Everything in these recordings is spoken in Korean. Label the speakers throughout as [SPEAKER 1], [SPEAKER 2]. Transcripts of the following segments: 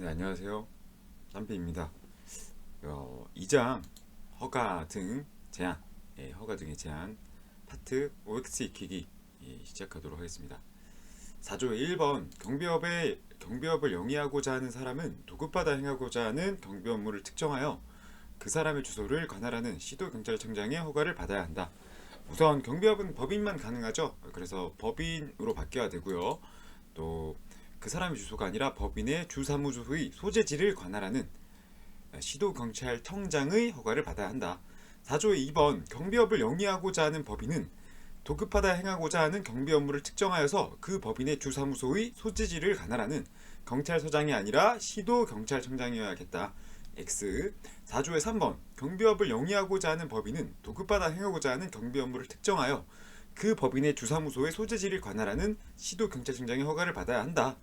[SPEAKER 1] 네, 안녕하세요. 쌈비입니다. 2장 허가 등 제한, 허가 등의 제한 파트 OX 익히기 시작하도록 하겠습니다. 4조 1번 경비업을 영위하고자 하는 사람은 도급받아 행하고자 하는 경비 업무를 특정하여 그 사람의 주소를 관할하는 시도경찰청장의 허가를 받아야 한다. 우선 경비업은 법인만 가능하죠. 그래서 법인으로 바뀌어야 되고요. 또 그 사람의 주소가 아니라 법인의 주사무소의 소재지를 관할하는 시도경찰청장의 허가를 받아야 한다. 4조 2번 경비업을 영위하고자 하는 법인은 도급하다 행하고자 하는 경비 업무를 특정하여서 그 법인의 주사무소의 소재지를 관할하는 경찰서장이 아니라 시도경찰청장이어야겠다. X. 4조의 3번 경비업을 영위하고자 하는 법인은 도급받아 행하고자 하는 경비 업무를 특정하여 그 법인의 주사무소의 소재지를 관할하는 시도경찰청장의 허가를 받아야 한다.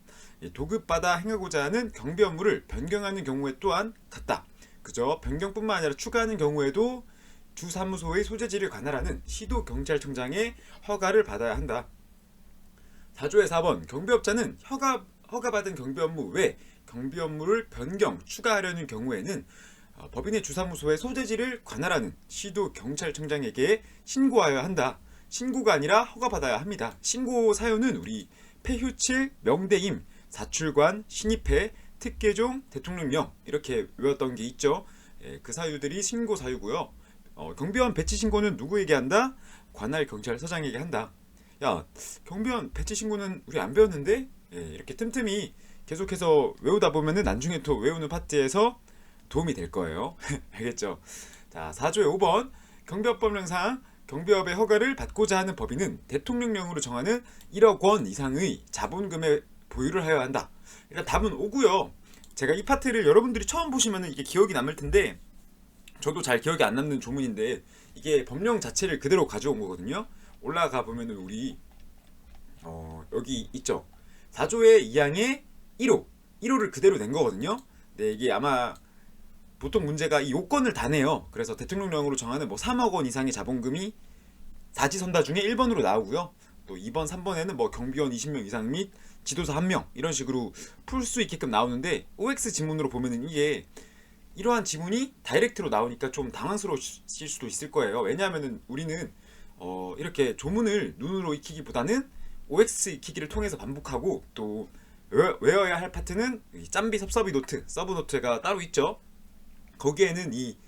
[SPEAKER 1] 도급받아 행하고자 하는 경비 업무를 변경하는 경우에 또한 같다. 그저 변경뿐만 아니라 추가하는 경우에도 주사무소의 소재지를 관할하는 시도경찰청장의 허가를 받아야 한다. 4조의 4번 경비업자는 허가받은 경비 업무 외 경비 업무를 변경, 추가하려는 경우에는 법인의 주사무소의 소재지를 관할하는 시도경찰청장에게 신고하여야 한다. 신고가 아니라 허가받아야 합니다. 신고 사유는 우리 폐휴칠, 명대임, 사출관, 신입회, 특계종, 대통령령 이렇게 외웠던 게 있죠. 그 사유들이 신고 사유고요. 경비원 배치 신고는 누구에게 한다? 관할 경찰서장에게 한다. 야, 경비원 배치 신고는 우리 안 배웠는데? 이렇게 틈틈이 계속해서 외우다 보면은 나중에 또 외우는 파트에서 도움이 될 거예요. 알겠죠? 자, 4조의 5번 경비업법령상 경비업의 허가를 받고자 하는 법인은 대통령령으로 정하는 1억 원 이상의 자본금의 보유를 하여야 한다. 그러니까 답은 5고요. 제가 이 파트를 여러분들이 처음 보시면 이게 기억이 남을 텐데 저도 잘 기억이 안 남는 조문인데 이게 법령 자체를 그대로 가져온 거거든요. 올라가 보면은 우리 여기 있죠. 4조의 2항의 1호를 그대로 낸 거거든요. 네, 이게 아마 보통 문제가 이 요건을 다 내요. 그래서 대통령령으로 정하는 뭐 3억 원 이상의 자본금이 사지선다 중에 1번으로 나오고요. 또 2번, 3번에는 뭐 경비원 20명 이상 및 지도사 1명 이런 식으로 풀 수 있게끔 나오는데 OX 지문으로 보면은 이게 이러한 지문이 다이렉트로 나오니까 좀 당황스러우실 수도 있을 거예요. 왜냐하면은 우리는 이렇게 조문을 눈으로 익히기보다는 OX 익히기를 통해서 반복하고 또 외워야 할 파트는 짬비 섭섭이 노트, 서브 노트가 따로 있죠. 거기에는 이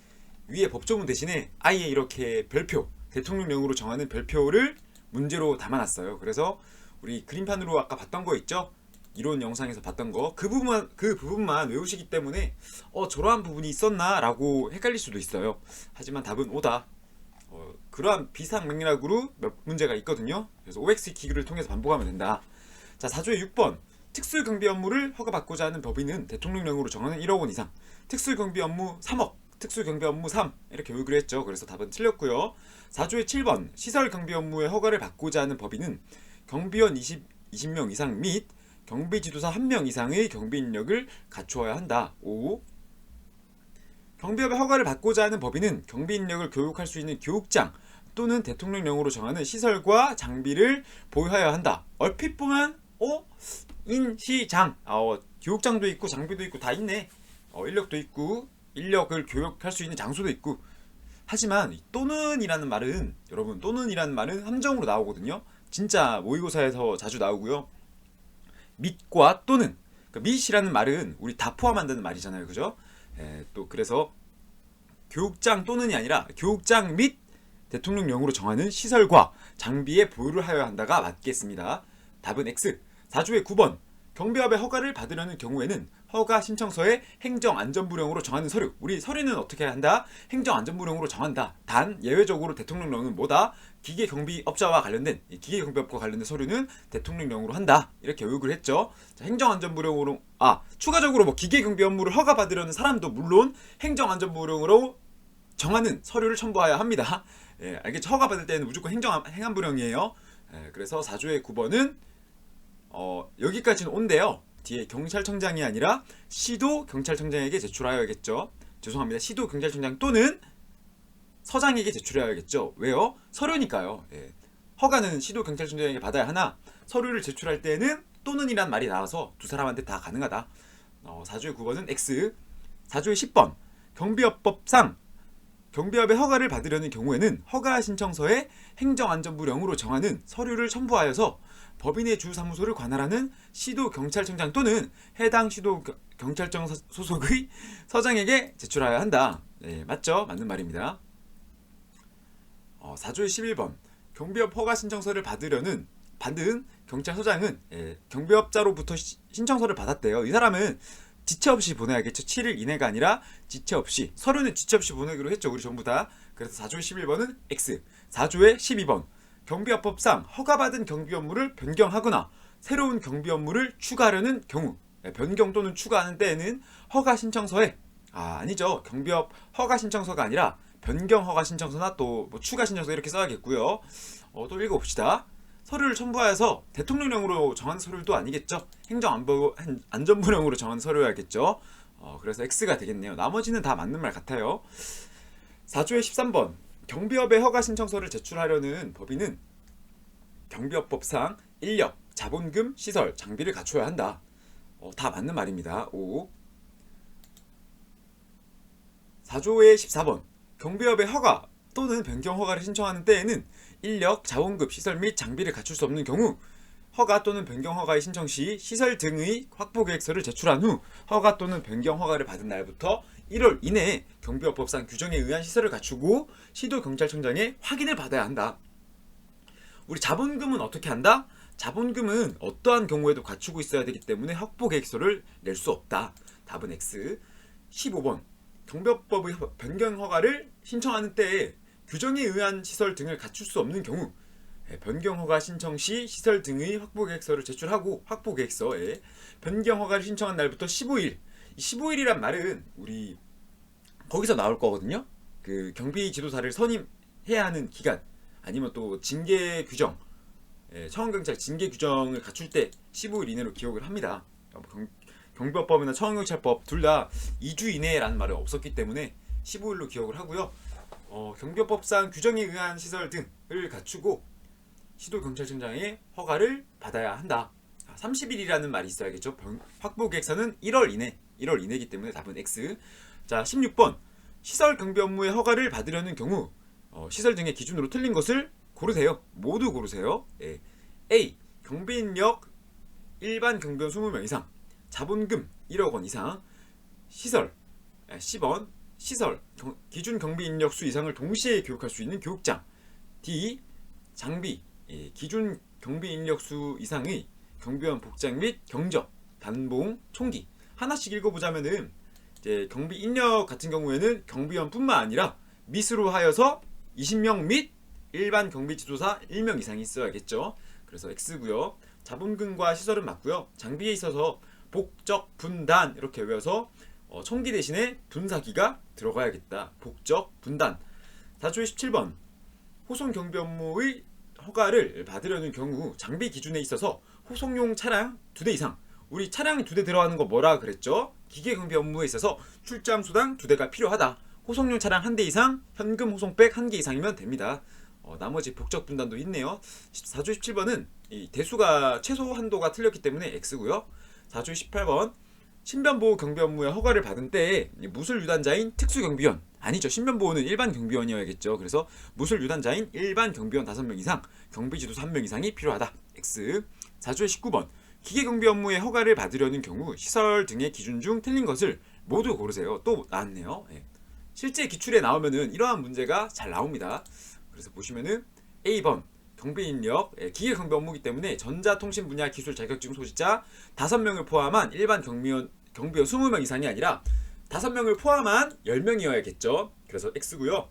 [SPEAKER 1] 위에 법조문 대신에 아예 이렇게 별표, 대통령령으로 정하는 별표를 문제로 담아놨어요. 그래서 우리 그림판으로 아까 봤던 거 있죠? 이론 영상에서 봤던 거 그 부분만 외우시기 때문에 저러한 부분이 있었나 라고 헷갈릴 수도 있어요. 하지만 답은 O다. 그러한 비슷한 맥락으로 몇 문제가 있거든요. 그래서 OX 기기를 통해서 반복하면 된다. 자, 4조의 6번 특수경비 업무를 허가받고자 하는 법인은 대통령령으로 정하는 1억 원 이상, 특수경비 업무 3억, 특수경비 업무 3 이렇게 요구를 했죠. 그래서 답은 틀렸고요. 4조의 7번 시설경비 업무의 허가를 받고자 하는 법인은 경비원 20명 이상 및 경비지도사 1명 이상의 경비 인력을 갖추어야 한다. 5. 경비업의 허가를 받고자 하는 법인은 경비 인력을 교육할 수 있는 교육장 또는 대통령령으로 정하는 시설과 장비를 보유하여야 한다. 얼핏 보면 인시장 교육장도 있고 장비도 있고 다 있네. 인력도 있고 인력을 교육할 수 있는 장소도 있고. 하지만 또는이라는 말은 여러분 또는이라는 말은 함정으로 나오거든요. 진짜 모의고사에서 자주 나오고요. 밋과 또는 밋이라는 말은 우리 다 포함한다는 말이잖아요. 그죠? 또 그래서 교육장 또는이 아니라 교육장 및 대통령령으로 정하는 시설과 장비의 보유를 하여야 한다가 맞겠습니다. 답은 X. 4조의 9번 경비업의 허가를 받으려는 경우에는 허가 신청서에 행정안전부령으로 정하는 서류. 우리 서류는 어떻게 한다? 행정안전부령으로 정한다. 단 예외적으로 대통령령은 뭐다? 기계경비업자와 관련된 기계경비업과 관련된 서류는 대통령령으로 한다. 이렇게 요구를 했죠. 자, 행정안전부령으로 추가적으로 뭐 기계경비 업무를 허가받으려는 사람도 물론 행정안전부령으로 정하는 서류를 첨부해야 합니다. 알겠죠? 허가받을 때는 무조건 행안부령이에요. 그래서 4조의 9번은 여기까지는 온데요. 뒤에 경찰청장이 아니라 시도경찰청장에게 제출하여야겠죠. 죄송합니다. 시도경찰청장 또는 서장에게 제출해야겠죠. 왜요? 서류니까요. 허가는 시도경찰청장에게 받아야 하나 서류를 제출할 때는 또는이란 말이 나와서 두 사람한테 다 가능하다. 4조의 9번은 X. 4조의 10번 경비업법상 경비업의 허가를 받으려는 경우에는 허가 신청서에 행정안전부령으로 정하는 서류를 첨부하여서 법인의 주사무소를 관할하는 시도경찰청장 또는 해당 시도경찰청 소속의 서장에게 제출하여야 한다. 네, 맞죠? 맞는 말입니다. 4조의 11번 경비업 허가 신청서를 받은 경찰서장은 경비업자로부터 신청서를 받았대요. 이 사람은 지체 없이 보내야겠죠. 7일 이내가 아니라 지체 없이. 서류는 지체 없이 보내기로 했죠. 우리 전부 다. 그래서 4조의 11번은 X. 4조의 12번 경비업법상 허가받은 경비 업무를 변경하거나 새로운 경비 업무를 추가하려는 경우, 변경 또는 추가하는 때에는 허가 신청서에 아니죠. 경비업 허가 신청서가 아니라 변경 허가 신청서나 또 뭐 추가 신청서 이렇게 써야겠고요. 또 읽어봅시다. 서류를 첨부하여서 대통령령으로 정한 서류도 아니겠죠. 행정안전부령으로 정한 서류야겠죠. 그래서 X가 되겠네요. 나머지는 다 맞는 말 같아요. 4조의 13번 경비업의 허가 신청서를 제출하려는 법인은 경비업법상 인력, 자본금, 시설, 장비를 갖춰야 한다. 다 맞는 말입니다. 5. 4조의 14번 경비업의 허가 또는 변경 허가를 신청하는 때에는 인력, 자본금, 시설 및 장비를 갖출 수 없는 경우 허가 또는 변경 허가의 신청 시 시설 등의 확보 계획서를 제출한 후 허가 또는 변경 허가를 받은 날부터 1월 이내에 경비업법상 규정에 의한 시설을 갖추고 시도경찰청장의 확인을 받아야 한다. 우리 자본금은 어떻게 한다? 자본금은 어떠한 경우에도 갖추고 있어야 되기 때문에 확보 계획서를 낼 수 없다. 답은 X. 15번 경비업법의 변경 허가를 신청하는 때에 규정에 의한 시설 등을 갖출 수 없는 경우 변경 허가 신청 시 시설 등의 확보 계획서를 제출하고 확보 계획서에 변경 허가를 신청한 날부터 15일. 15일이란 말은 우리 거기서 나올 거거든요. 그 경비 지도사를 선임해야 하는 기간 아니면 또 징계 규정, 청원경찰 징계 규정을 갖출 때 15일 이내로 기억을 합니다. 경비업법이나 청원경찰법 둘 다 2주 이내라는 말이 없었기 때문에 15일로 기억을 하고요. 경비업법상 규정에 의한 시설 등을 갖추고 시도경찰청장의 허가를 받아야 한다. 30일이라는 말이 있어야겠죠. 확보 계획서는 1월 이내이기 때문에 답은 X. 자, 16번 시설 경비 업무의 허가를 받으려는 경우 시설 등의 기준으로 틀린 것을 고르세요. 모두 고르세요. A. 경비인력 일반 경비원 20명 이상, 자본금 1억 원 이상, 시설 10원 시설 기준 경비 인력 수 이상을 동시에 교육할 수 있는 교육장. D. 장비 기준 경비 인력 수 이상의 경비원 복장 및 경적, 단봉, 총기. 하나씩 읽어보자면은 이제 경비 인력 같은 경우에는 경비원뿐만 아니라 미수로 하여서 20명 및 일반 경비 지도사 1명 이상이 있어야겠죠. 그래서 X고요. 자본금과 시설은 맞고요. 장비에 있어서 복적, 분단 이렇게 외워서 총기 대신에 분사기가 들어가야겠다. 복적, 분단. 4조의 17번 호송 경비 업무의 허가를 받으려는 경우 장비 기준에 있어서 호송용 차량 2대 이상. 우리 차량이 2대 들어가는 거 뭐라 그랬죠? 기계 경비 업무에 있어서 출장 수당 2대가 필요하다. 호송용 차량 1대 이상, 현금 호송백 1개 이상이면 됩니다. 나머지 복적 분단도 있네요. 4조 17번은 이 대수가 최소 한도가 틀렸기 때문에 X고요. 4조 18번 신변보호 경비 업무에 허가를 받은 때에 무술 유단자인 특수경비원 아니죠. 신변보호는 일반 경비원이어야겠죠. 그래서 무술 유단자인 일반 경비원 5명 이상, 경비지도사 1명 이상이 필요하다. X. 4조의 19번 기계 경비 업무에 허가를 받으려는 경우 시설 등의 기준 중 틀린 것을 모두 고르세요. 또 나왔네요. 실제 기출에 나오면은 이러한 문제가 잘 나옵니다. 그래서 보시면은 A번 경비인력 기계 경비 업무이기 때문에 전자통신 분야 기술 자격증 소지자 5명을 포함한 일반 경비원 20명 이상이 아니라 5명을 포함한 10명이어야겠죠. 그래서 X고요.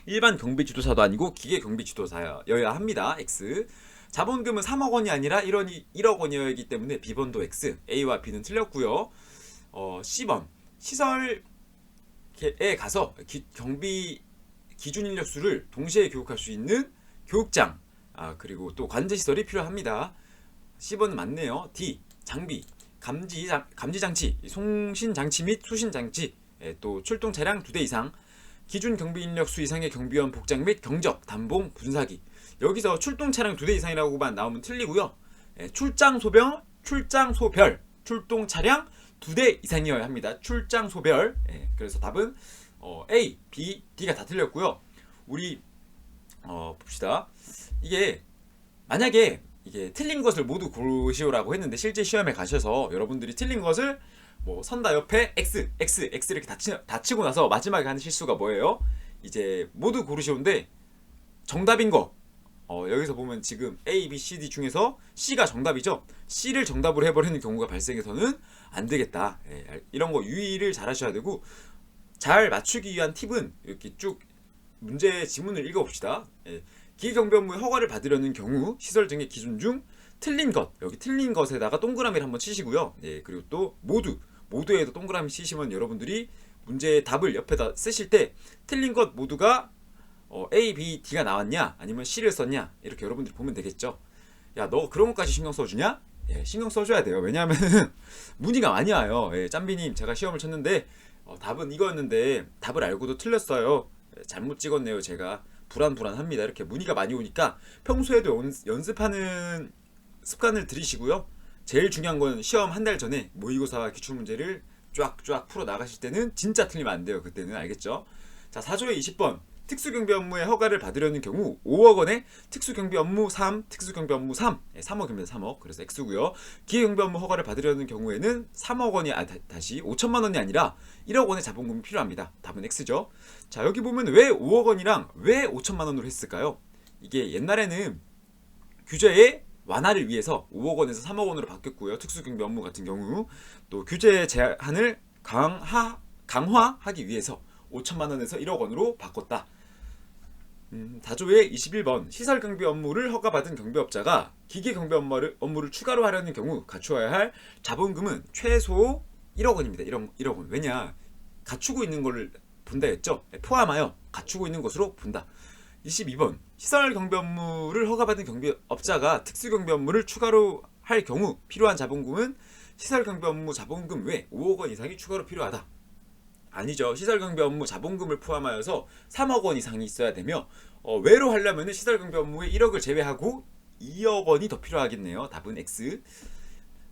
[SPEAKER 1] 일반 경비 지도사도 아니고 기계 경비 지도사여야 합니다. X. 자본금은 3억 원이 아니라 1억 원이어야하기 때문에 B번도 X. A와 B는 틀렸고요. C번 시설에 가서 경비 기준 인력 수를 동시에 교육할 수 있는 교육장, 그리고 또 관제시설이 필요합니다. C번은 맞네요. D. 장비 감지장치, 송신장치 및 수신장치, 또 출동차량 2대 이상, 기준 경비 인력 수 이상의 경비원 복장 및 경적, 단봉, 분사기. 여기서 출동차량 2대 이상이라고만 나오면 틀리고요. 출장소별, 출동차량 2대 이상이어야 합니다. 출장 소별. 예, 그래서 답은 A, B, D가 다 틀렸고요. 우리 봅시다. 이게 만약에 이게 틀린 것을 모두 고르시오라고 했는데 실제 시험에 가셔서 여러분들이 틀린 것을 뭐 선다 옆에 X 이렇게 다치고 나서 마지막에 하는 실수가 뭐예요? 이제 모두 고르시오인데 정답인 거 여기서 보면 지금 A, B, C, D 중에서 C가 정답이죠. C를 정답으로 해버리는 경우가 발생해서는 안 되겠다. 예, 이런 거 유의를 잘 하셔야 되고 잘 맞추기 위한 팁은 이렇게 쭉 문제 지문을 읽어봅시다. 예, 기계경비 업무에 허가를 받으려는 경우 시설 등의 기준 중 틀린 것 여기 틀린 것에다가 동그라미를 한번 치시고요. 예, 그리고 또 모두에도 동그라미 치시면 여러분들이 문제의 답을 옆에다 쓰실 때 틀린 것 모두가 A, B, D가 나왔냐 아니면 C를 썼냐 이렇게 여러분들이 보면 되겠죠. 야, 너 그런 것까지 신경 써주냐? 예, 신경 써줘야 돼요. 왜냐하면 문의가 많이 와요. 예, 짬비님 제가 시험을 쳤는데 답은 이거였는데 답을 알고도 틀렸어요. 예, 잘못 찍었네요. 제가 불안합니다. 이렇게 문의가 많이 오니까 평소에도 연습하는 습관을 들이시고요. 제일 중요한 건 시험 한 달 전에 모의고사 기출문제를 쫙쫙 풀어 나가실 때는 진짜 틀리면 안 돼요. 그때는 알겠죠? 자, 4조의 20번 특수경비 업무에 허가를 받으려는 경우 5억 원의 특수경비 업무 3, 특수경비 업무 3, 3억입니다. 3억. 그래서 X고요. 기계경비 업무 허가를 받으려는 경우에는 3억 원이 다시 5천만 원이 아니라 1억 원의 자본금이 필요합니다. 답은 X죠. 자, 여기 보면 왜 5억 원이랑 왜 5천만 원으로 했을까요? 이게 옛날에는 규제의 완화를 위해서 5억 원에서 3억 원으로 바뀌었고요. 특수경비 업무 같은 경우 또 규제 제한을 강화하기 위해서 5천만 원에서 1억 원으로 바꿨다. 4조의 21번 시설경비 업무를 허가받은 경비업자가 기계경비 업무를 추가로 하려는 경우 갖추어야 할 자본금은 최소 1억 원입니다. 1억 원. 왜냐? 갖추고 있는 것을 본다 했죠? 포함하여 갖추고 있는 것으로 본다. 22번 시설경비 업무를 허가받은 경비업자가 특수경비 업무를 추가로 할 경우 필요한 자본금은 시설경비 업무 자본금 외 5억 원 이상이 추가로 필요하다. 아니죠. 시설경비 업무 자본금을 포함하여서 3억 원 이상이 있어야 되며 외로 하려면 시설경비 업무에 1억을 제외하고 2억 원이 더 필요하겠네요. 답은 X.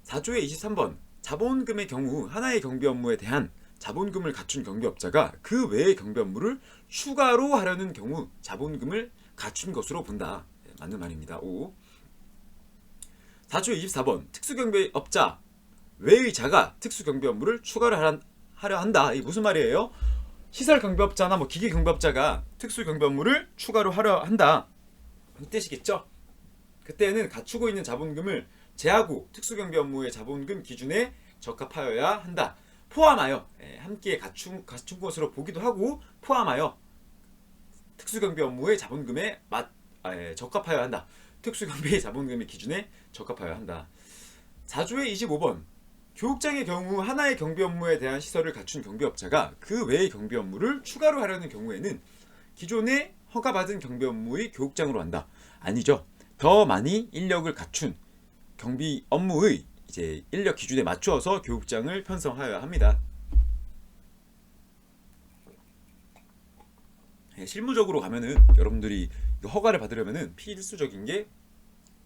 [SPEAKER 1] 4조의 23번 자본금의 경우 하나의 경비 업무에 대한 자본금을 갖춘 경비업자가 그 외의 경비 업무를 추가로 하려는 경우 자본금을 갖춘 것으로 본다. 네, 맞는 말입니다. 5. 4조의 24번 특수경비업자 외의 자가 특수경비 업무를 추가로 하려 한다. 이게 무슨 말이에요? 시설경비업자나 뭐 기계경비업자가 특수경비 업무를 추가로 하려 한다. 이 뜻이겠죠? 그때는 갖추고 있는 자본금을 제하고 특수경비 업무의 자본금 기준에 적합하여야 한다. 포함하여 함께 갖춘 것으로 보기도 하고 포함하여 특수경비 업무의 자본금에 적합하여야 한다. 특수경비의 자본금의 기준에 적합하여야 한다. 4조의 25번 교육장의 경우 하나의 경비 업무에 대한 시설을 갖춘 경비업자가 그 외의 경비 업무를 추가로 하려는 경우에는 기존에 허가받은 경비 업무의 교육장으로 한다. 아니죠. 더 많이 인력을 갖춘 경비 업무의 이제 인력 기준에 맞추어서 교육장을 편성하여야 합니다. 실무적으로 가면은 여러분들이 허가를 받으려면은 필수적인 게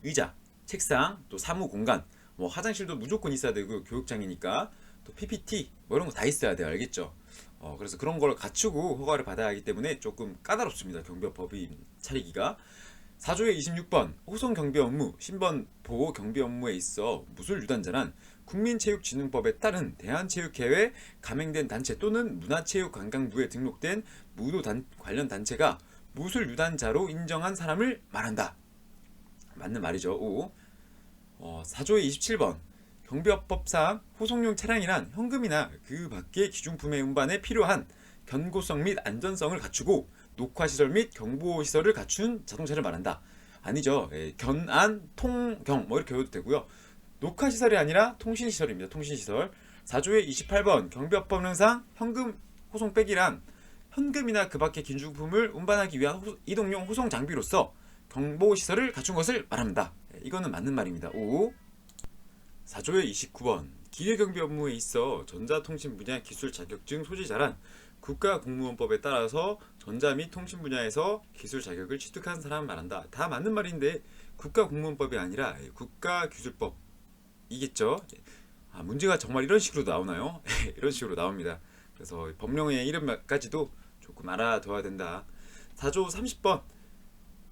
[SPEAKER 1] 의자, 책상, 또 사무 공간, 뭐 화장실도 무조건 있어야 되고 교육장이니까 또 PPT 뭐 이런 거 다 있어야 돼요. 알겠죠? 그래서 그런 걸 갖추고 허가를 받아야 하기 때문에 조금 까다롭습니다. 경비업 법인 차리기가. 4조의 26번 호송 경비 업무, 신변 보호 경비 업무에 있어 무술 유단자란 국민체육진흥법에 따른 대한체육회에 가맹된 단체 또는 문화체육관광부에 등록된 무도 관련 단체가 무술 유단자로 인정한 사람을 말한다. 맞는 말이죠. 5. 4조의 27번 경비업법상 호송용 차량이란 현금이나 그 밖의 기중품의 운반에 필요한 견고성 및 안전성을 갖추고 녹화시설 및 경보시설을 갖춘 자동차를 말한다. 아니죠. 견안, 통경 뭐 이렇게 외워도 되고요. 녹화시설이 아니라 통신시설입니다. 통신시설. 4조의 28번 경비업법령상 현금 호송 빼기란 현금이나 그 밖의 기중품을 운반하기 위한 이동용 호송 장비로서 경보시설을 갖춘 것을 말합니다. 이거는 맞는 말입니다. 5. 4조의 29번 기계경비 업무에 있어 전자통신 분야 기술 자격증 소지자란 국가공무원법에 따라서 전자 및 통신 분야에서 기술 자격을 취득한 사람을 말한다. 다 맞는 말인데 국가공무원법이 아니라 국가기술법이겠죠. 문제가 정말 이런 식으로 나오나요? 이런 식으로 나옵니다. 그래서 법령의 이름까지도 조금 알아둬야 된다. 4조 30번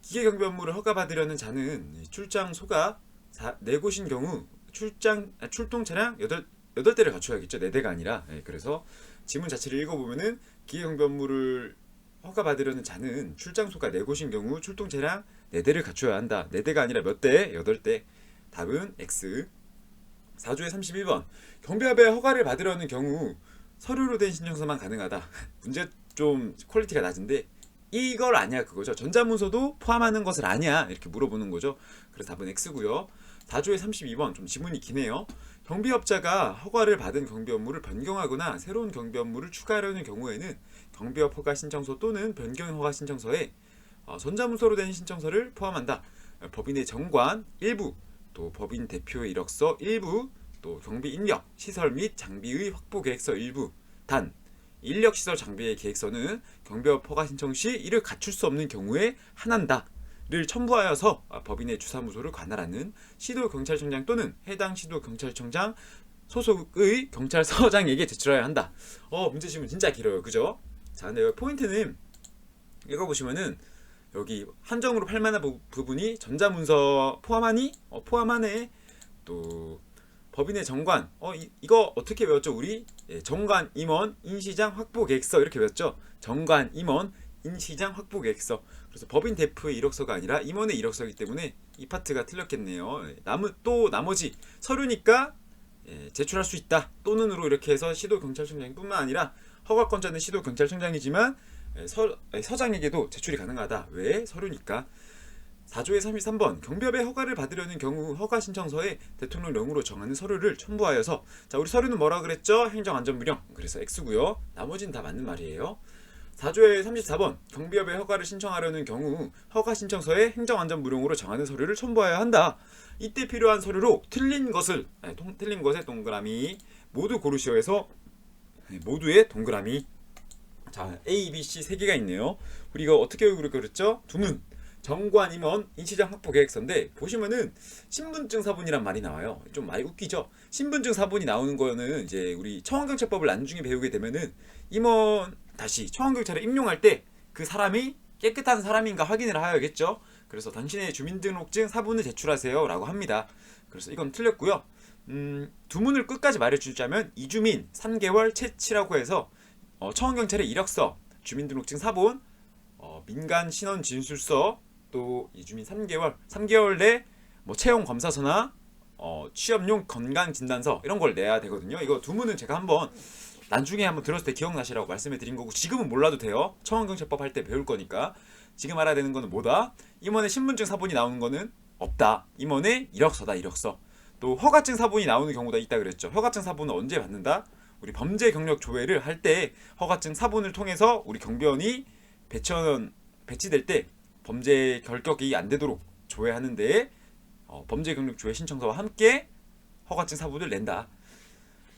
[SPEAKER 1] 기계경비 업무를 허가받으려는 자는 출장소가 4곳인 경우 출동 차량 8대를 갖춰야겠죠. 4대가 아니라. 그래서 지문 자체를 읽어보면은 기계경비 업무를 허가받으려는 자는 출장소가 4곳인 경우 출동 차량 4대를 갖춰야 한다. 4대가 아니라 몇 대? 8대. 답은 X. 4조의 31번 경비업의 허가를 받으려는 경우 서류로 된 신청서만 가능하다. 문제 좀 퀄리티가 낮은데 이걸 아냐 그거죠. 전자문서도 포함하는 것을 아냐 이렇게 물어보는 거죠. 그래서 답은 X고요. 4조의 32번 좀 지문이 기네요. 경비업자가 허가를 받은 경비 업무를 변경하거나 새로운 경비 업무를 추가하려는 경우에는 경비업 허가 신청서 또는 변경 허가 신청서에 전자문서로 된 신청서를 포함한다. 법인의 정관 일부, 또 법인 대표의 이력서 일부, 또 경비 인력, 시설 및 장비의 확보 계획서 일부. 단 인력, 시설, 장비의 계획서는 경비업 허가 신청 시 이를 갖출 수 없는 경우에 한한다를 첨부하여서 법인의 주사무소를 관할하는 시도경찰청장 또는 해당 시도경찰청장 소속의 경찰서장에게 제출해야 한다. 문제 지문 진짜 길어요, 그죠? 자, 근데 여기 포인트는 읽어보시면은 여기 한정으로 팔만한 부분이 전자문서 포함하니? 포함하네. 또 법인의 정관. 이거 어떻게 외웠죠 우리? 정관, 임원, 인시장, 확보계획서 이렇게 외웠죠. 정관, 임원, 인시장, 확보계획서. 그래서 법인 대표의 이력서가 아니라 임원의 이력서이기 때문에 이 파트가 틀렸겠네요. 또 나머지 서류니까 제출할 수 있다. 또는으로 이렇게 해서 시도경찰청장뿐만 아니라 허가권자는 시도경찰청장이지만 서장에게도 제출이 가능하다. 왜? 서류니까. 4조의 33번 경비업의 허가를 받으려는 경우 허가 신청서에 대통령령으로 정하는 서류를 첨부하여서 자 우리 서류는 뭐라 그랬죠? 행정안전무령. 그래서 X고요. 나머지는 다 맞는 말이에요. 4조의 34번 경비업의 허가를 신청하려는 경우 허가 신청서에 행정안전무령으로 정하는 서류를 첨부해야 한다. 이때 필요한 서류로 틀린 것에 동그라미 모두 고르시오 해서 모두의 동그라미. 자 A, B, C 3개가 있네요. 우리 이거 어떻게 그렸죠? 두문 정관, 임원, 인시장, 확보계획서인데 보시면은 신분증 사본이란 말이 나와요. 좀 많이 웃기죠? 신분증 사본이 나오는 거는 이제 우리 청원경찰법을 나중에 배우게 되면은 임원 다시 청원경찰에 임용할 때 그 사람이 깨끗한 사람인가 확인을 하여야겠죠. 그래서 당신의 주민등록증 사본을 제출하세요 라고 합니다. 그래서 이건 틀렸고요. 두문을 끝까지 말해주자면 이주민 3개월 채취라고 해서 청원경찰의 이력서, 주민등록증 사본, 민간 신원 진술서, 또 이주민 3개월 내 뭐 채용 검사서나 취업용 건강 진단서 이런 걸 내야 되거든요. 이거 두문은 제가 나중에 한번 들었을 때 기억나시라고 말씀해 드린 거고 지금은 몰라도 돼요. 청원경찰법 할 때 배울 거니까. 지금 알아야 되는 거는 뭐다? 임원의 신분증 사본이 나오는 거는 없다. 임원의 이력서다. 이력서. 또 허가증 사본이 나오는 경우가 있다 그랬죠. 허가증 사본은 언제 받는다? 우리 범죄 경력 조회를 할 때 허가증 사본을 통해서 우리 경비원이 배치될 때 범죄 결격이 안 되도록 조회하는데 범죄 경력 조회 신청서와 함께 허가증 사본을 낸다.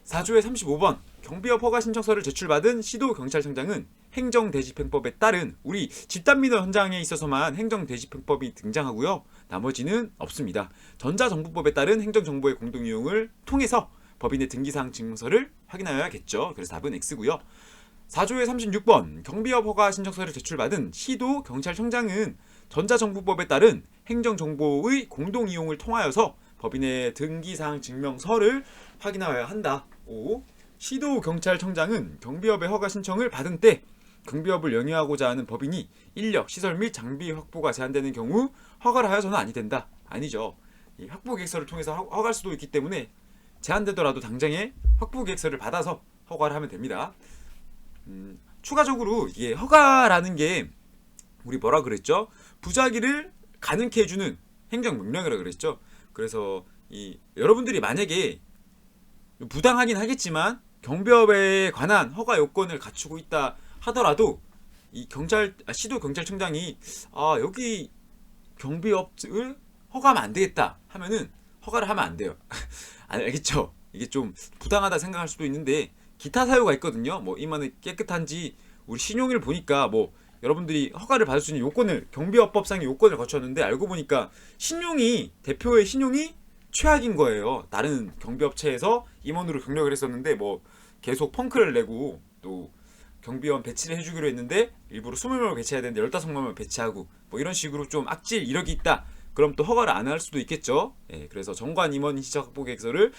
[SPEAKER 1] 4조의 35번 경비업 허가 신청서를 제출받은 시도경찰청장은 행정대집행법에 따른 우리 집단민원 현장에 있어서만 행정대집행법이 등장하고요. 나머지는 없습니다. 전자정부법에 따른 행정정보의 공동이용을 통해서 법인의 등기사항 증명서를 확인하여야겠죠. 그래서 답은 X고요. 4조의 36번 경비업 허가 신청서를 제출받은 시도경찰청장은 전자정부법에 따른 행정정보의 공동이용을 통하여서 법인의 등기사항 증명서를 확인하여야 한다. 5. 시도경찰청장은 경비업의 허가 신청을 받은 때 경비업을 영위하고자 하는 법인이 인력, 시설 및 장비 확보가 제한되는 경우 허가를 하여서는 아니 된다. 아니죠. 이 확보계획서를 통해서 허가할 수도 있기 때문에 제한되더라도 당장에 확보계획서를 받아서 허가를 하면 됩니다. 추가적으로 이게 허가라는 게 우리 뭐라 그랬죠? 부작위를 가능케 해주는 행정명령이라 그랬죠. 그래서 여러분들이 만약에 부당하긴 하겠지만 경비업에 관한 허가 요건을 갖추고 있다 하더라도 이 시도경찰청장이 여기 경비업을 허가하면 안 되겠다 하면은 허가를 하면 안 돼요. 알겠죠? 이게 좀 부당하다 생각할 수도 있는데 기타 사유가 있거든요. 뭐 이만은 깨끗한지 우리 신용을 보니까 뭐 여러분들이 허가를 받을 수 있는 요건을 경비업법상의 요건을 갖췄는데 알고 보니까 대표의 신용이 최악인 거예요. 다른 경비업체에서 임원으로 경력을 했었는데 뭐 계속 펑크를 내고 또 경비원 배치를 해주기로 했는데 일부러 20명을 배치해야 되는데 15명을 배치하고 뭐 이런 식으로 좀 악질 이력이 있다. 그럼 또 허가를 안 할 수도 있겠죠. 예, 그래서 정관 임원 인적 확보 계획서를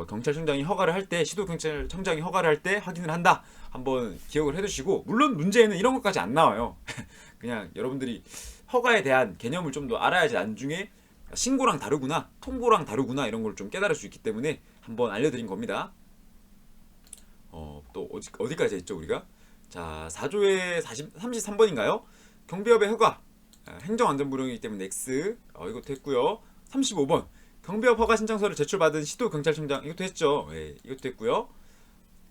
[SPEAKER 1] 경찰청장이 허가를 할 때, 시도경찰청장이 허가를 할 때 확인을 한다. 한번 기억을 해두시고, 물론 문제에는 이런 것까지 안 나와요. 그냥 여러분들이 허가에 대한 개념을 좀 더 알아야지 나중에 신고랑 다르구나, 통보랑 다르구나 이런 걸 좀 깨달을 수 있기 때문에 한번 알려드린 겁니다. 또 어디까지 했죠 우리가? 자, 4조의 33번인가요? 경비업의 허가. 행정안전불용이기 때문에 X. 이것도 했고요. 35번. 경비업 허가 신청서를 제출받은 시도경찰청장. 이것도 했죠. 예, 이것도 했고요.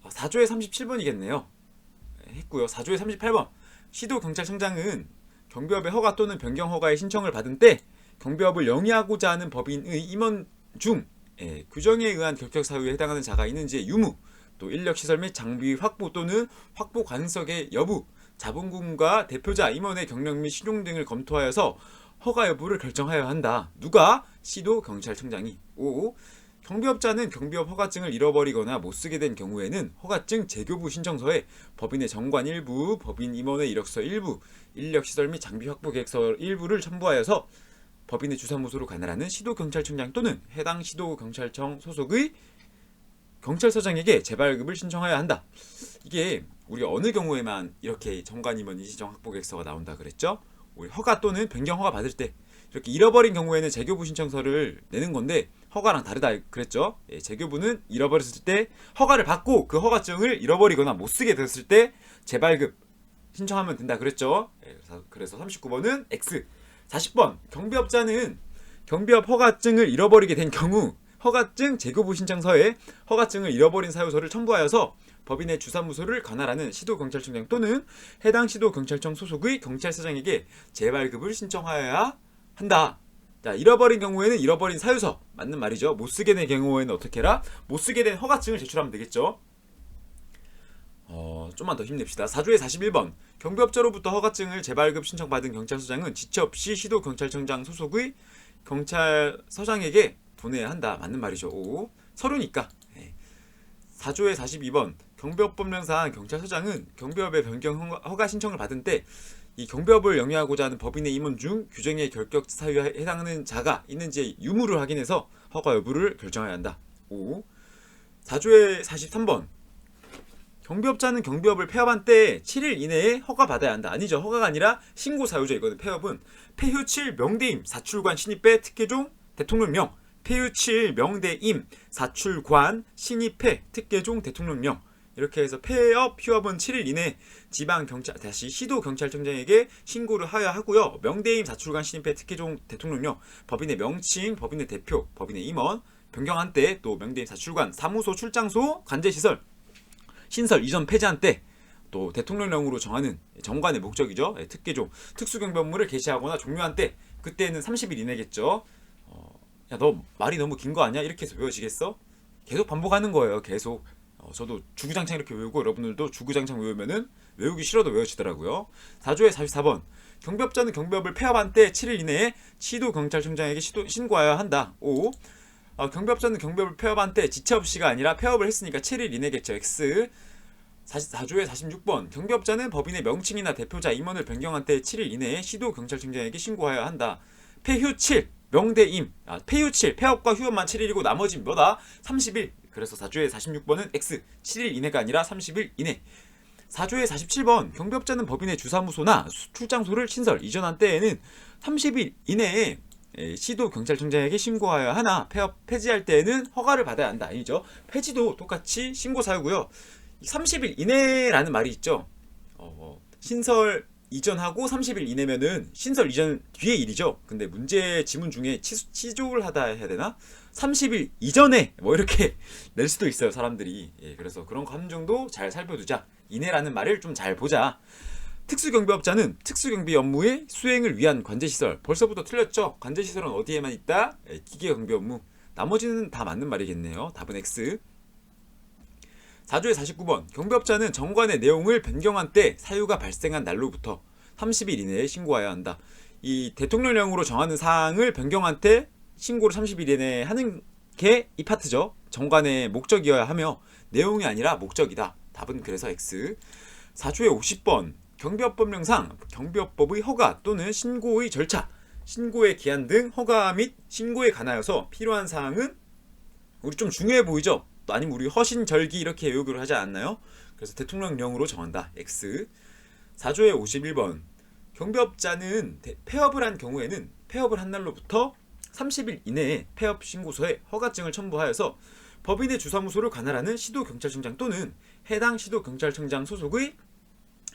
[SPEAKER 1] 4조의 37번이겠네요. 했고요. 4조의 38번. 시도경찰청장은 경비업의 허가 또는 변경 허가의 신청을 받은 때 경비업을 영위하고자 하는 법인의 임원 중 규정에 의한 결격 사유에 해당하는 자가 있는지의 유무, 또 인력시설 및 장비 확보 또는 확보 가능성의 여부, 자본금과 대표자 임원의 경력 및 신용 등을 검토하여서 허가 여부를 결정하여야 한다. 누가? 시도경찰청장이. 5. 경비업자는 경비업 허가증을 잃어버리거나 못쓰게 된 경우에는 허가증 재교부 신청서에 법인의 정관 일부, 법인 임원의 이력서 일부, 인력시설 및 장비 확보 계획서 일부를 첨부하여서 법인의 주사무소로 관할하는 시도경찰청장 또는 해당 시도경찰청 소속의 경찰서장에게 재발급을 신청해야 한다. 이게 우리가 어느 경우에만 이렇게 정관임원 인지정 확보 계획서가 나온다 그랬죠? 우리 허가 또는 변경 허가 받을 때 이렇게 잃어버린 경우에는 재교부 신청서를 내는 건데 허가랑 다르다 그랬죠? 재교부는 잃어버렸을 때 허가를 받고 그 허가증을 잃어버리거나 못 쓰게 됐을 때 재발급 신청하면 된다 그랬죠? 그래서 39번은 X. 40번. 경비업자는 경비업 허가증을 잃어버리게 된 경우 허가증 재교부 신청서에 허가증을 잃어버린 사유서를 첨부하여서 법인의 주사무소를 관할하는 시도경찰청장 또는 해당 시도경찰청 소속의 경찰서장에게 재발급을 신청하여야 한다. 자, 잃어버린 경우에는 잃어버린 사유서 맞는 말이죠. 못쓰게 된 경우에는 어떻게 해라? 못쓰게 된 허가증을 제출하면 되겠죠. 좀만 더 힘냅시다. 4조의 41번. 경비업자로부터 허가증을 재발급 신청받은 경찰서장은 지체 없이 시도경찰청장 소속의 경찰서장에게 보내야 한다. 맞는 말이죠. 5. 서류니까. 4조의 42번. 경비업법령상 경찰서장은 경비업의 변경 허가 신청을 받은 때 이 경비업을 영위하고자 하는 법인의 임원 중 규정의 결격 사유에 해당하는 자가 있는지 유무를 확인해서 허가 여부를 결정해야 한다. 5. 4조의 43번. 경비업자는 경비업을 폐업한 때 7일 이내에 허가받아야 한다. 아니죠. 허가가 아니라 신고 사유죠. 이거는 폐업은 폐휴칠 명대임 사출관 신입회 특혜종 대통령령, 폐휴칠 명대임 사출관 신입회 특혜종 대통령령. 이렇게 해서 폐업 휴업은 7일 이내 지방경찰 다시 시도경찰청장에게 신고를 하여야 하고요. 명대임 사출관 신입회 특혜종 대통령령, 법인의 명칭, 법인의 대표, 법인의 임원 변경한 때, 또 명대임 사출관 사무소 출장소 관제시설 신설 이전 폐지한 때, 또 대통령령으로 정하는 정관의 목적이죠. 특혜종 특수경비업무를 개시하거나 종료한 때, 그때는 30일 이내겠죠. 야, 너 말이 너무 긴 거 아니야? 이렇게 해서 외워지겠어? 계속 반복하는 거예요. 계속. 저도 주구장창 이렇게 외우고 여러분들도 주구장창 외우면은 외우기 싫어도 외워지더라고요. 4조의 44번. 경비업자는 경비업을 폐업한 때 7일 이내에 시도경찰청장에게 신고하여야 한다. 5. 경비업자는 경비업을 폐업한 때 지체 없이가 아니라 폐업을 했으니까 7일 이내겠죠. X. 4조의 46번. 경비업자는 법인의 명칭이나 대표자 임원을 변경한 때 7일 이내에 시도경찰청장에게 신고하여야 한다. 폐휴7 명대임. 폐휴7 폐업과 휴업만 7일이고 나머지는 뭐다? 30일. 그래서 4조의 46번은 X. 7일 이내가 아니라 30일 이내. 4조의 47번. 경비업자는 법인의 주사무소나 출장소를 신설 이전한 때에는 30일 이내에 시도경찰청장에게 신고하여야 하나 폐업 폐지할 때에는 허가를 받아야 한다. 아니죠. 폐지도 똑같이 신고 사유고요. 30일 이내라는 말이 있죠. 신설 이전하고 30일 이내면은 신설 이전 뒤의 일이죠. 근데 문제 지문 중에 치조를 하다 해야 되나? 30일 이전에 뭐 이렇게 낼 수도 있어요, 사람들이. 그래서 그런 감정도 잘 살펴두자. 이내라는 말을 좀 잘 보자. 특수경비업자는 특수경비 업무의 수행을 위한 관제시설. 벌써부터 틀렸죠? 관제시설은 어디에만 있다? 기계경비 업무. 나머지는 다 맞는 말이겠네요. 답은 X. 4조의 49번. 경비업자는 정관의 내용을 변경한 때 사유가 발생한 날로부터 30일 이내에 신고해야 한다. 이 대통령령으로 정하는 사항을 변경한 때 신고를 30일 이내에 하는 게 이 파트죠. 정관의 목적이어야 하며 내용이 아니라 목적이다. 답은 그래서 X. 4조의 50번 경비업법령상 경비업법의 허가 또는 신고의 절차, 신고의 기한 등 허가 및 신고에 관하여서 필요한 사항은 우리 좀 중요해 보이죠? 아니면 우리 허신절기 이렇게 요구를 하지 않나요? 그래서 대통령령으로 정한다. X. 4조의 51번 경비업자는 폐업을 한 경우에는 폐업을 한 날로부터 30일 이내에 폐업 신고서에 허가증을 첨부하여서 법인의 주사무소를 관할하는 시도경찰청장 또는 해당 시도경찰청장 소속의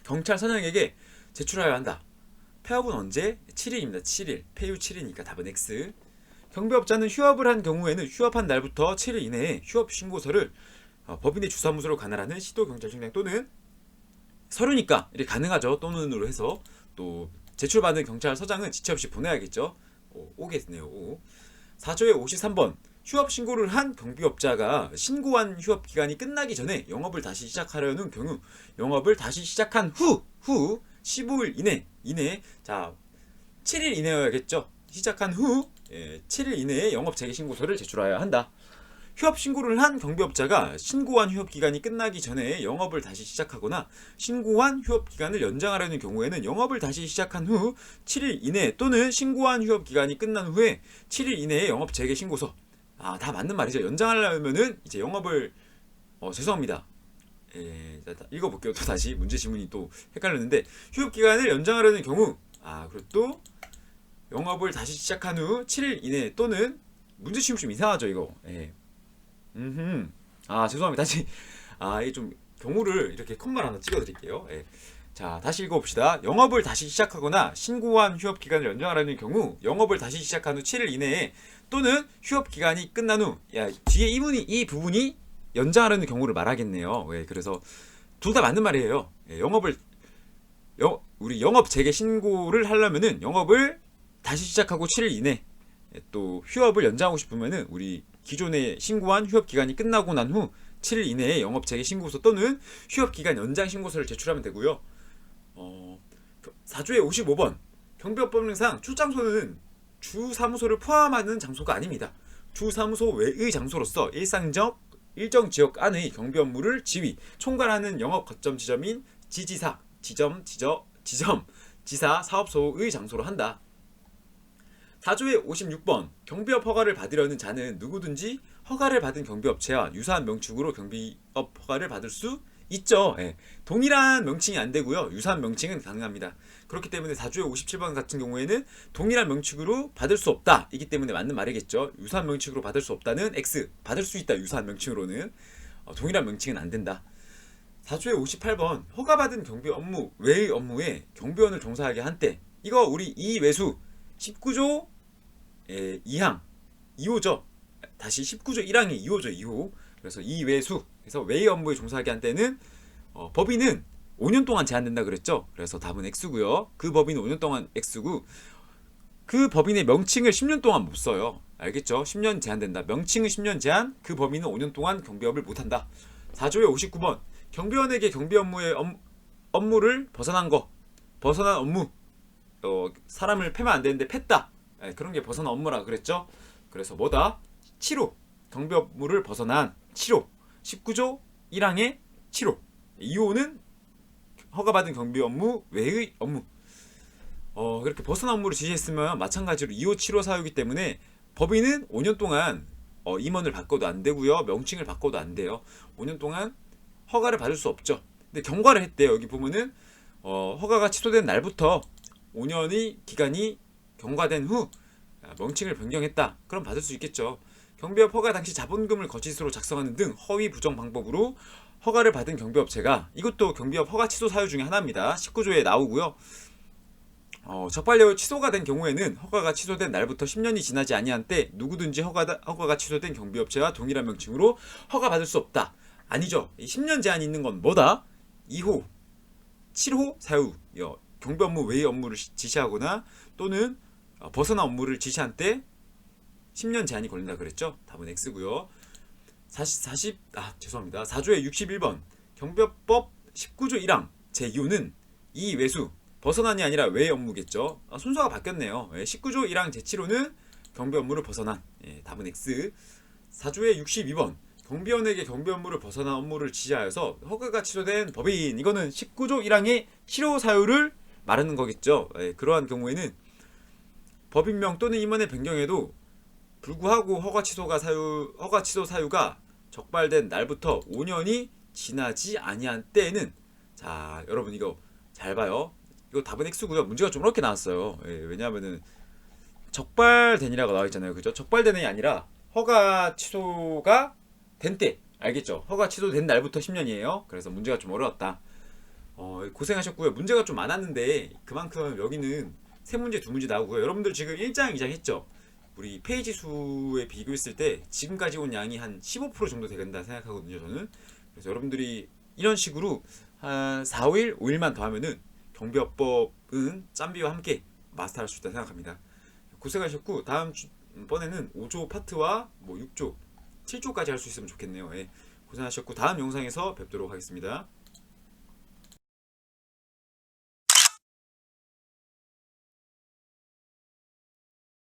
[SPEAKER 1] 경찰서장에게 제출하여야 한다. 폐업은 언제? 7일입니다. 7일. 폐유 7일이니까 답은 X. 경비업자는 휴업을 한 경우에는 휴업한 날부터 7일 이내에 휴업 신고서를 법인의 주사무소를 관할하는 시도경찰청장 또는 서류니까 이렇게 가능하죠. 또는으로 해서 또 제출받은 경찰서장은 지체 없이 보내야겠죠. 오겠네요. 4조의 53번 휴업 신고를 한 경비업자가 신고한 휴업 기간이 끝나기 전에 영업을 다시 시작하려는 경우 영업을 다시 시작한 후 15일 이내 자 7일 이내여야겠죠. 시작한 후 7일 이내에 영업 재개 신고서를 제출하여야 한다. 휴업 신고를 한 경비업자가 신고한 휴업 기간이 끝나기 전에 영업을 다시 시작하거나 신고한 휴업 기간을 연장하려는 경우에는 영업을 다시 시작한 후 7일 이내 또는 신고한 휴업 기간이 끝난 후에 7일 이내에 영업 재개 신고서. 다 맞는 말이죠. 연장하려면은 이제 영업을 죄송합니다. 읽어볼게요. 또 다시 문제 지문이 또 헷갈렸는데 휴업 기간을 연장하려는 경우 그리고 또 영업을 다시 시작한 후 7일 이내 또는 문제 지문 좀 이상하죠 이거. 죄송합니다. 다시 이게 좀 경우를 이렇게 콤마를 하나 찍어드릴게요. 자 다시 읽어봅시다. 영업을 다시 시작하거나 신고한 휴업 기간을 연장하려는 경우 영업을 다시 시작한 후 7일 이내에 또는 휴업 기간이 끝난 후 뒤에 이 부분이 연장하려는 경우를 말하겠네요. 그래서 둘 다 맞는 말이에요. 우리 영업 재개 신고를 하려면은 영업을 다시 시작하고 7일 이내 또 휴업을 연장하고 싶으면은 우리 기존에 신고한 휴업 기간이 끝나고 난 후 7일 이내에 영업 재개 신고서 또는 휴업 기간 연장 신고서를 제출하면 되고요. 4조의 55번 경비업법령상 출장소는 주사무소를 포함하는 장소가 아닙니다. 주사무소 외의 장소로서 일정 지역 안의 경비 업무를 지휘, 총괄하는 영업 거점 지점인 지지사, 지사, 사업소의 장소로 한다. 4조의 56번 경비업 허가를 받으려는 자는 누구든지 허가를 받은 경비업체와 유사한 명칭으로 경비업 허가를 받을 수 있죠. 동일한 명칭이 안 되고요. 유사한 명칭은 가능합니다. 그렇기 때문에 4조의 57번 같은 경우에는 동일한 명칭으로 받을 수 없다. 이기 때문에 맞는 말이겠죠. 유사한 명칭으로 받을 수 없다는 X. 받을 수 있다. 유사한 명칭으로는. 동일한 명칭은 안 된다. 4조의 58번 허가받은 경비 업무 외의 업무에 경비원을 종사하게 한 때 이거 우리 이외수 19조 2항 2호죠. 다시 19조 1항이 2호죠. 2호. 그래서 이외수 그래서 외의 업무에 종사하게 한 때는 법인은 5년 동안 제한된다 그랬죠. 그래서 답은 X고요. 그 법인은 5년 동안 X고 그 법인의 명칭을 10년 동안 못 써요. 알겠죠? 10년 제한된다. 명칭은 10년 제한, 그 법인은 5년 동안 경비업을 못한다. 4조의 59번 경비원에게 경비 업무의 업무를 벗어난 업무 사람을 패면 안 되는데 팼다. 그런 게 벗어난 업무라 그랬죠. 그래서 뭐다? 7호 경비 업무를 벗어난 7호 19조 1항의 7호 2호는 허가받은 경비 업무 외의 업무. 그렇게 벗어난 업무를 지시했으면 마찬가지로 2호 7호 사유이기 때문에 법인은 5년 동안 임원을 바꿔도 안 되고요. 명칭을 바꿔도 안 돼요. 5년 동안 허가를 받을 수 없죠. 근데 경과를 했대요. 여기 보면은 허가가 취소된 날부터 5년의 기간이 경과된 후 명칭을 변경했다. 그럼 받을 수 있겠죠. 경비업 허가 당시 자본금을 거짓으로 작성하는 등 허위 부정 방법으로 허가를 받은 경비업체가 이것도 경비업 허가 취소 사유 중에 하나입니다. 19조에 나오고요. 적발력 취소가 된 경우에는 허가가 취소된 날부터 10년이 지나지 아니한 때 누구든지 허가가 취소된 경비업체와 동일한 명칭으로 허가받을 수 없다. 아니죠. 10년 제한이 있는 건 뭐다? 2호, 7호 사유 경비업무 외의 업무를 지시하거나 또는 벗어난 업무를 지시한 때 10년 제한이 걸린다 그랬죠. 답은 X고요. 4조의 61번 경비업법 19조 1항 제2호는 이외수 벗어난이 아니라 외의 업무겠죠. 순서가 바뀌었네요. 19조 1항 제7호는 경비 업무를 벗어난, 답은 X. 4조의 62번 경비원에게 경비 업무를 벗어난 업무를 지시하여서 허가가 취소된 법인. 이거는 19조 1항의 실효 사유를 말하는 거겠죠. 그러한 경우에는 법인명 또는 임원의 변경에도 불구하고 허가 취소 사유가 적발된 날부터 5년이 지나지 아니한 때에는, 자 여러분 이거 잘 봐요. 이거 답은 X고요. 문제가 좀 어렵게 나왔어요. 왜냐하면은 적발된이라고 나와 있잖아요. 그죠? 적발된이 아니라 허가 취소가 된 때. 알겠죠? 허가 취소된 날부터 10년이에요. 그래서 문제가 좀 어려웠다. 고생하셨고요. 문제가 좀 많았는데 그만큼 여기는 3문제 2문제 나오고요. 여러분들 지금 1장 2장 했죠? 우리 페이지 수에 비교했을 때 지금까지 온 양이 한 15% 정도 되간다 생각하거든요. 저는. 그래서 여러분들이 이런 식으로 한 4, 5일, 5일만 더 하면은 경비업법은 짬비와 함께 마스터할 수 있다 생각합니다. 고생하셨고 다음 번에는 5조 파트와 뭐 6조, 7조까지 할 수 있으면 좋겠네요. 고생하셨고 다음 영상에서 뵙도록 하겠습니다.